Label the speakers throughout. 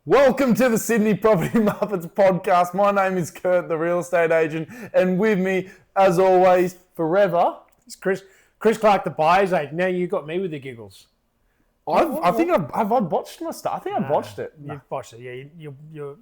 Speaker 1: Welcome to the Sydney Property Muppets podcast. My name is Kurt, the real estate agent, and with me, as always, forever,
Speaker 2: It's Chris Clark, the buyer's agent. Now you got me with the giggles.
Speaker 1: I think I've botched my stuff. I think I botched it.
Speaker 2: You've botched it. Yeah,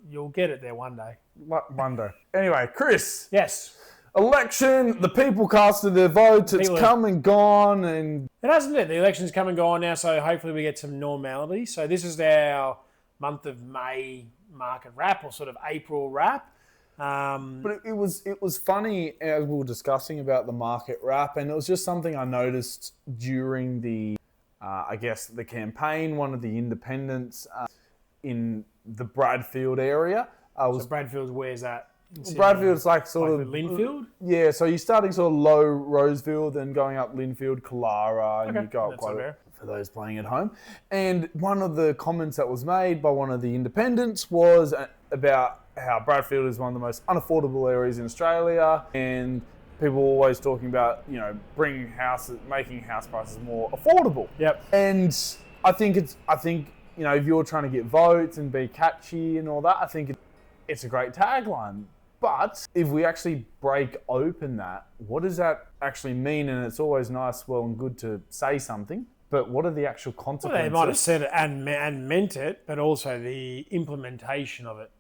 Speaker 2: you'll get it there one day.
Speaker 1: One day. Anyway, Chris,
Speaker 2: Yes,
Speaker 1: election, the people casted their votes, it's come and gone, and
Speaker 2: it hasn't it. The election's come and gone now, so hopefully we get some normality. So this is our month of May market wrap, or sort of April wrap.
Speaker 1: but it was funny as we were discussing about the market wrap, and it was just something I noticed during the the campaign. One of the independents in the Bradfield area
Speaker 2: So Bradfield, where's that?
Speaker 1: Bradfield's like sort
Speaker 2: Like
Speaker 1: of
Speaker 2: Linfield.
Speaker 1: Yeah, so you're starting sort of low Roseville, then going up Linfield, Kalara, and
Speaker 2: Okay,
Speaker 1: you go up
Speaker 2: that's
Speaker 1: quite
Speaker 2: not
Speaker 1: a
Speaker 2: bad.
Speaker 1: for those playing at home. And one of the comments that was made by one of the independents was about how Bradfield is one of the most unaffordable areas in Australia, and people are always talking about, making house prices more affordable.
Speaker 2: Yep.
Speaker 1: And I think if you're trying to get votes and be catchy and all that, I think it's a great tagline. But if we actually break open that, what does that actually mean? And it's always nice, well and good to say something, but what are the actual
Speaker 2: Well,
Speaker 1: consequences?
Speaker 2: they might have said it and meant it, but also the implementation of it.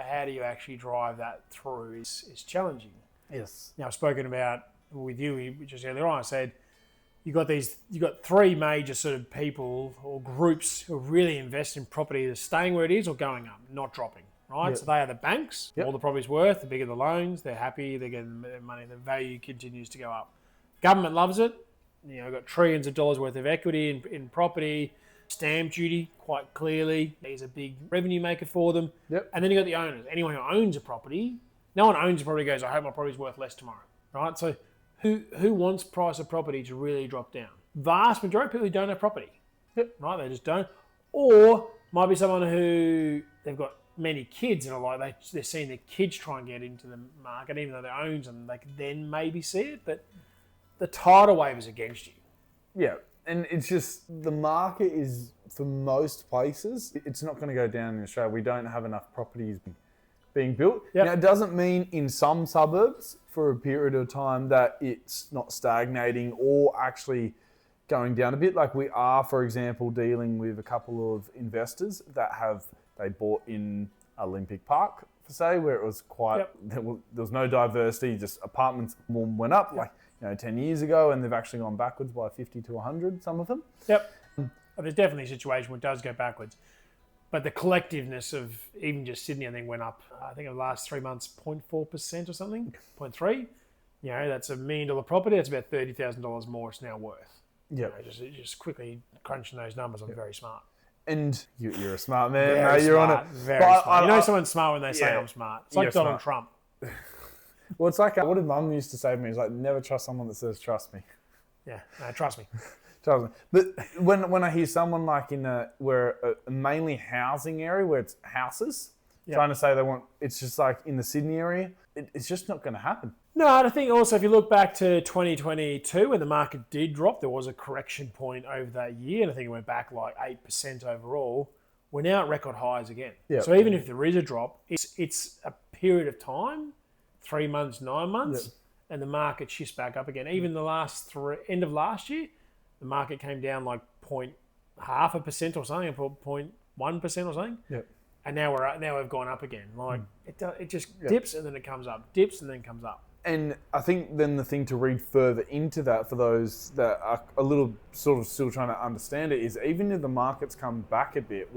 Speaker 2: How do you actually drive that through is challenging.
Speaker 1: Yes.
Speaker 2: Now, I've spoken about with you just earlier on. I said you got three major sort of people or groups who really invest in property that's staying where it is or going up, not dropping. Right,
Speaker 1: Yep.
Speaker 2: so they are the banks.
Speaker 1: Yep.
Speaker 2: All the property's worth, the bigger the loans, they're happy, they're getting their money, the value continues to go up. Government loves it. Got trillions of dollars worth of equity in property. Stamp duty, quite clearly, is a big revenue maker for them.
Speaker 1: Yep.
Speaker 2: And then you got the owners. Anyone who owns a property, no one owns a property goes, I hope my property's worth less tomorrow. Right? So who wants price of property to really drop down? Vast majority of people who don't have property.
Speaker 1: Yep.
Speaker 2: Right? They just don't. Or might be someone who they've got many kids and they're seeing their kids try and get into the market, even though they own them, they could then maybe see it. But the tidal wave is against you.
Speaker 1: Yeah. And it's just the market is, for most places, it's not going to go down in Australia. We don't have enough properties being built.
Speaker 2: Yep.
Speaker 1: Now, it doesn't mean in some suburbs for a period of time that it's not stagnating or actually going down a bit. Like we are, for example, dealing with a couple of investors that they bought in Olympic Park, for say, where it was quite,
Speaker 2: Yep.
Speaker 1: there was no diversity, just apartments went up 10 years ago, and they've actually gone backwards by 50 to 100, some of them.
Speaker 2: Yep. But there's definitely a situation where it does go backwards. But the collectiveness of even just Sydney, I think, went up, I think in the last 3 months, 0.4% or something, 0.3. That's $1 million property. That's about $30,000 more it's now worth.
Speaker 1: Yeah.
Speaker 2: Just quickly crunching those numbers. I'm very smart.
Speaker 1: And you're a smart man.
Speaker 2: Very
Speaker 1: mate. You're
Speaker 2: smart,
Speaker 1: on it.
Speaker 2: Very
Speaker 1: But
Speaker 2: smart. Someone's smart when they say
Speaker 1: Yeah.
Speaker 2: I'm smart. It's like
Speaker 1: You're
Speaker 2: Donald
Speaker 1: smart.
Speaker 2: Trump.
Speaker 1: Well, it's like what did Mum used to say to me? It's like, never trust someone that says trust me.
Speaker 2: Yeah, no, trust me.
Speaker 1: Trust me. But when I hear someone like in a mainly housing area where it's houses
Speaker 2: Yep.
Speaker 1: trying to say it's just like in the Sydney area, it's just not going to happen.
Speaker 2: No, and I think also if you look back to 2022 when the market did drop, there was a correction point over that year, and I think it went back like 8% overall. We're now at record highs again.
Speaker 1: Yep.
Speaker 2: So even if there is a drop, it's a period of time, 3 months, 9 months,
Speaker 1: Yep.
Speaker 2: and the market shifts back up again. Even end of last year, the market came down like 0.5% or something, or 0.1% or something.
Speaker 1: Yep.
Speaker 2: And now we've gone up again. Like it just dips and then it comes up, dips and then comes up.
Speaker 1: And I think then the thing to read further into that for those that are a little sort of still trying to understand it is, even if the market's come back a bit,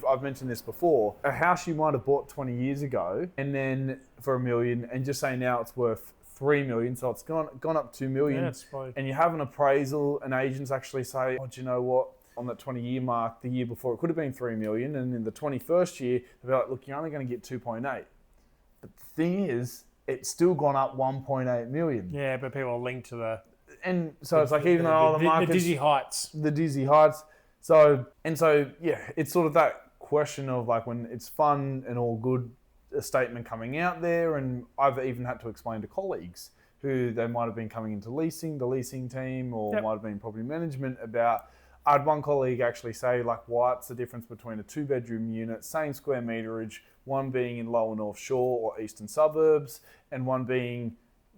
Speaker 1: I've mentioned this before, a house you might have bought 20 years ago and then for $1 million, and just say now it's worth $3 million, so it's gone up $2 million, and you have an appraisal, and agents actually say, oh, do you know what? On that 20-year mark, the year before, it could have been $3 million, and in the 21st year, they'll be like, look, you're only going to get 2.8. But the thing is, it's still gone up 1.8 million.
Speaker 2: Yeah, but people are linked to the
Speaker 1: it's like, even though the market's
Speaker 2: the dizzy heights.
Speaker 1: the dizzy heights. So it's sort of that question of like, when it's fun and all good, a statement coming out there, and I've even had to explain to colleagues who they might have been coming into leasing, the leasing team, or might have been property management, about I had one colleague actually say, like, what's the difference between a 2-bedroom unit, same square meterage, one being in Lower North Shore or eastern suburbs, and one being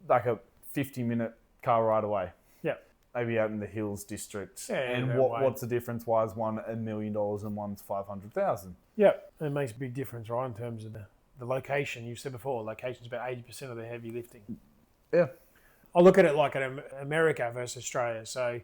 Speaker 1: like a 50-minute car ride away,
Speaker 2: Yeah.
Speaker 1: maybe out in the Hills district.
Speaker 2: Yeah,
Speaker 1: and
Speaker 2: that way.
Speaker 1: what's the difference? Why is one $1 million and one's 500,000?
Speaker 2: Yeah. It makes a big difference, right, in terms of the location. You said before, location's about 80% of the heavy lifting.
Speaker 1: Yeah.
Speaker 2: I look at it like an America versus Australia. So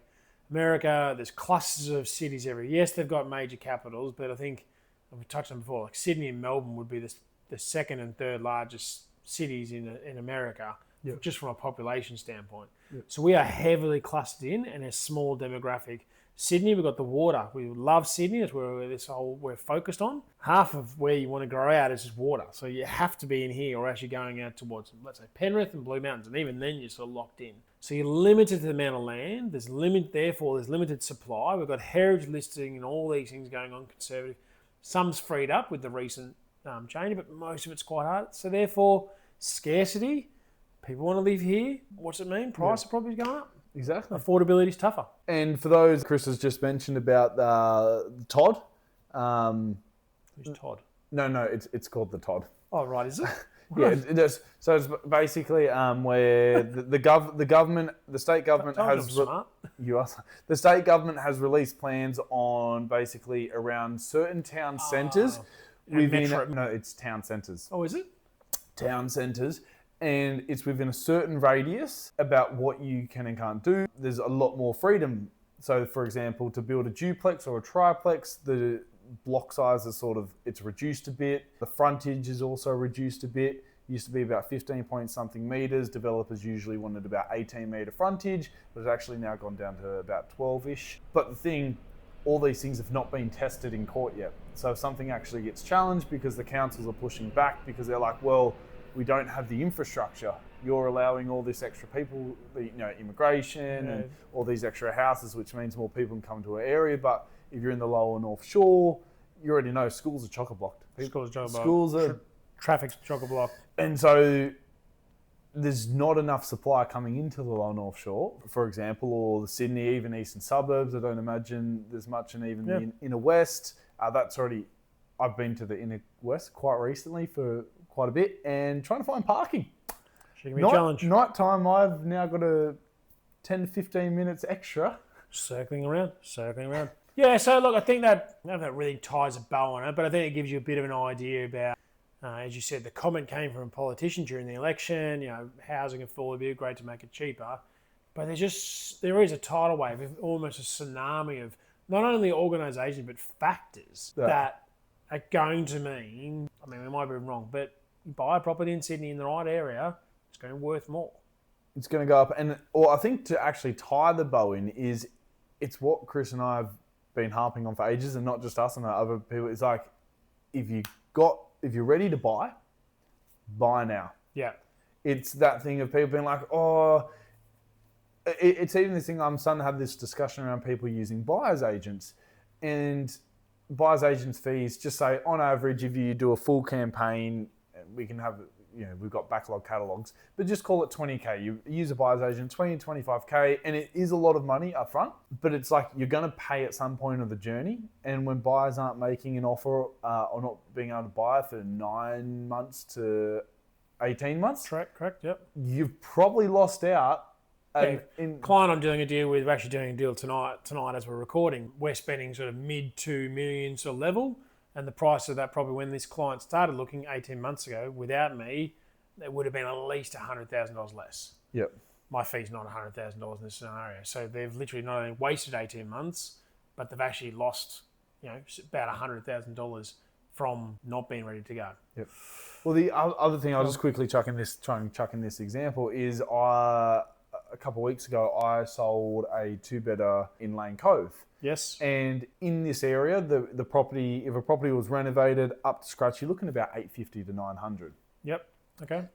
Speaker 2: America, there's clusters of cities everywhere. Yes, they've got major capitals, but I think we've touched on before. Like Sydney and Melbourne would be the second and third largest cities in America, just from a population standpoint.
Speaker 1: Yep.
Speaker 2: So we are heavily clustered in, and a small demographic. Sydney, we've got the water. We love Sydney. That's where we're focused on. Half of where you want to grow out is just water. So you have to be in here or actually going out towards, let's say, Penrith and Blue Mountains. And even then, you're sort of locked in. So you're limited to the amount of land. There's limited supply. We've got heritage listing and all these things going on, conservative. Some's freed up with the recent change, but most of it's quite hard. So therefore, scarcity. People want to live here. What's it mean? Price of property going up.
Speaker 1: Exactly.
Speaker 2: Affordability is tougher.
Speaker 1: And for those, Chris has just mentioned about Todd.
Speaker 2: Who's Todd?
Speaker 1: No, it's called the Todd.
Speaker 2: Oh, right, is it?
Speaker 1: Yeah, it does. So it's basically where the government, the state government the state government has released plans on basically around certain town centres it's town centres.
Speaker 2: Oh, is it?
Speaker 1: Town centres. And it's within a certain radius about what you can and can't do. There's a lot more freedom. So, for example, to build a duplex or a triplex, the block size is it's reduced a bit. The frontage is also reduced a bit. It used to be about 15 point something metres. Developers usually wanted about 18 metre frontage, but it's actually now gone down to about 12-ish. But the thing, all these things have not been tested in court yet. So if something actually gets challenged because the councils are pushing back because they're like, well, we don't have the infrastructure. You're allowing all this extra people, immigration and all these extra houses, which means more people can come to an area. But if you're in the Lower North Shore, you already know schools are chock-a-blocked. Schools are
Speaker 2: traffic's chock-a-block.
Speaker 1: And so there's not enough supply coming into the Lower North Shore, for example, or the Sydney, even eastern suburbs. I don't imagine there's much in even the inner west. I've been to the inner west quite recently for quite a bit and trying to find parking.
Speaker 2: Should be a challenge.
Speaker 1: Night time, I've now got 10 to 15 minutes extra.
Speaker 2: Circling around. Yeah, so look, I think that, I don't know if that really ties a bow on it, but I think it gives you a bit of an idea about, as you said, the comment came from a politician during the election, housing affordability, great to make it cheaper. But there is a tidal wave, almost a tsunami of not only organisations, but factors that are going to mean, we might be wrong, but you buy a property in Sydney in the right area, it's going to be worth more.
Speaker 1: It's going to go up. Or I think to actually tie the bow in it's what Chris and I have been harping on for ages, and not just us and other people. It's like, if you're ready to buy now. Yeah. It's that thing of people being like, it's even this thing, I'm starting to have this discussion around people using buyer's agents. And buyer's agents fees, just say on average, if you do a full campaign, we can have, we've got backlog catalogs, but just call it 20K. You use a buyer's agent, 20 to 25K, and it is a lot of money up front, but it's like you're going to pay at some point of the journey. And when buyers aren't making an offer or not being able to buy for 9 months to 18 months,
Speaker 2: correct, yep.
Speaker 1: You've probably lost out.
Speaker 2: Client I'm doing a deal with, we're actually doing a deal tonight as we're recording. We're spending sort of mid 2 million sort of level, and the price of that probably when this client started looking 18 months ago without me, it would have been at least $100,000 less.
Speaker 1: Yep.
Speaker 2: My fee's not $100,000 in this scenario. So they've literally not only wasted 18 months, but they've actually lost, about $100,000 from not being ready to go.
Speaker 1: Yep. Well, the other thing I'll just quickly chuck in this example is a couple of weeks ago, I sold a 2-bedder in Lane Cove.
Speaker 2: Yes.
Speaker 1: And in this area, the property, if a property was renovated up to scratch, you're looking at about $850 to $900.
Speaker 2: Yep. Okay.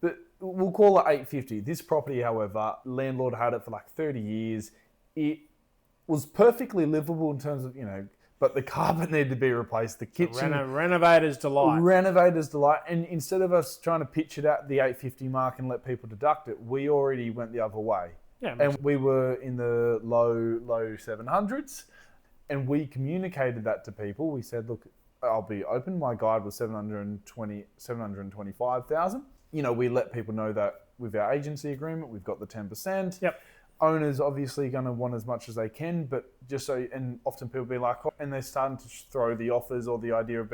Speaker 1: But we'll call it $850. This property, however, landlord had it for like 30 years. It was perfectly livable in terms of, but the carpet needed to be replaced. The kitchen.
Speaker 2: Renovator's delight.
Speaker 1: Renovator's delight. And instead of us trying to pitch it at the $850 mark and let people deduct it, we already went the other way.
Speaker 2: Yeah.
Speaker 1: And we were in the low 700s. And we communicated that to people. We said, look, I'll be open. My guide was 725,000. You know, we let people know that with our agency agreement, we've got the 10%.
Speaker 2: Yep.
Speaker 1: Owners obviously going to want as much as they can, but just so, and often people be like, oh, and they're starting to throw the offers or the idea of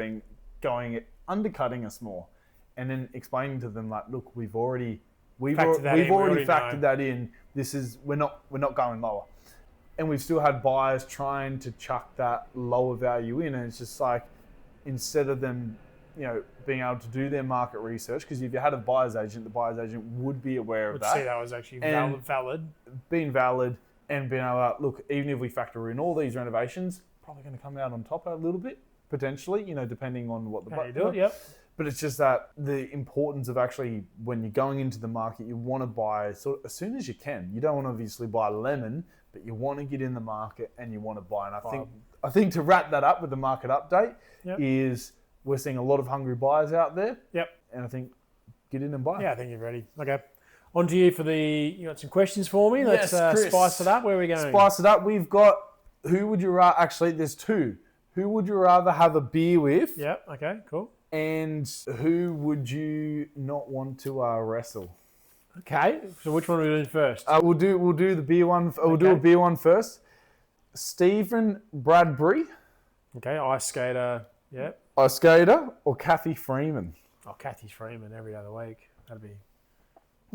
Speaker 1: undercutting us more, and then explaining to them like, look, we've already factored that in. This is we're not going lower, and we've still had buyers trying to chuck that lower value in, and it's just like, instead of them, you know, being able to do their market research, because if you had a buyer's agent, the buyer's agent would be aware of that.
Speaker 2: See, that was actually valid.
Speaker 1: Being valid and being able to, look, even if we factor in all these renovations, probably going to come out on top a little bit, potentially, you know, depending on what the
Speaker 2: budget do it, yep.
Speaker 1: But it's just that the importance of actually, when you're going into the market, you want to buy sort of as soon as you can. You don't want to obviously buy lemon, but you want to get in the market and you want to buy. And I think to wrap that up with the market update is we're seeing a lot of hungry buyers out there.
Speaker 2: Yep.
Speaker 1: And I think get in and buy.
Speaker 2: Yeah, I think you're ready. Okay. On to you for you got some questions for me. Let's spice it up. Where are we going?
Speaker 1: Spice it up. We've got, who would you rather, actually there's two. Who would you rather have a beer with?
Speaker 2: Yeah, okay, cool.
Speaker 1: And who would you not want to wrestle?
Speaker 2: Okay, so which one are we doing first?
Speaker 1: We'll do the beer one. We'll do a beer one first. Stephen Bradbury.
Speaker 2: Okay, ice skater. Yeah.
Speaker 1: Ice skater or Kathy Freeman.
Speaker 2: Oh, Kathy Freeman every other week. That'd be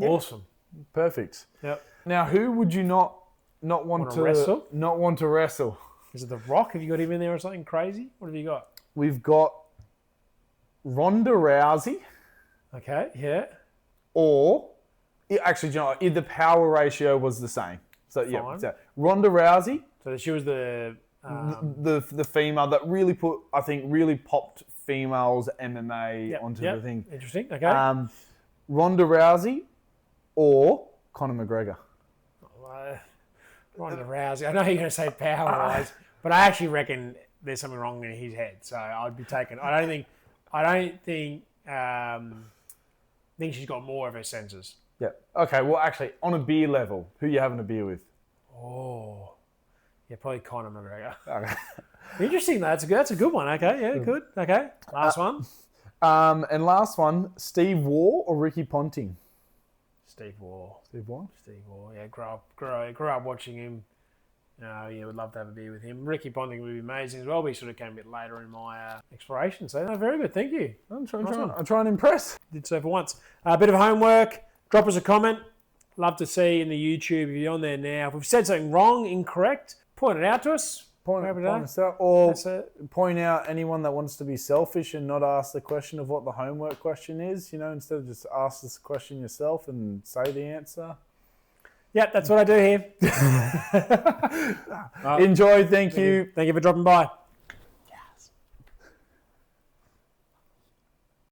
Speaker 2: awesome.
Speaker 1: Perfect.
Speaker 2: Yep.
Speaker 1: Now, who would you not want to
Speaker 2: wrestle?
Speaker 1: Not want to wrestle?
Speaker 2: Is it The Rock? Have you got him in there or something crazy? What have you got?
Speaker 1: We've got Ronda Rousey.
Speaker 2: Okay. Yeah.
Speaker 1: Or actually, you know, the power ratio was the same. So so Ronda Rousey.
Speaker 2: So she was the
Speaker 1: female that really popped females MMA onto the thing.
Speaker 2: Interesting. Okay.
Speaker 1: Ronda Rousey or Conor McGregor.
Speaker 2: Ronda Rousey. I know you're going to say power-wise, but I actually reckon there's something wrong in his head. So I'd be taken. I don't think she's got more of her senses.
Speaker 1: Yeah. Okay. Well, actually, on a beer level, who are you having a beer with?
Speaker 2: Oh. Yeah, probably Conor McGregor.
Speaker 1: Okay.
Speaker 2: Interesting. That's a good one. Okay. Yeah. Good. Okay. Last one.
Speaker 1: And last one, Steve Waugh or Ricky Ponting?
Speaker 2: Steve Waugh.
Speaker 1: Steve Waugh.
Speaker 2: Yeah, grew up watching him. Would love to have a beer with him. Ricky Ponting would be amazing as well. But he sort of came a bit later in my exploration. So very good. Thank you.
Speaker 1: I'm trying to impress.
Speaker 2: Did so for once. A bit of homework. Drop us a comment. Love to see in the YouTube if you're on there now. If we've said something wrong, incorrect, point it out to us. Point out anyone that wants to be selfish and not ask the question of what the homework question is. You know, instead of just ask this question yourself and say the answer. Yep, that's what I do here.
Speaker 1: Enjoy. Thank you.
Speaker 2: Thank you for dropping by.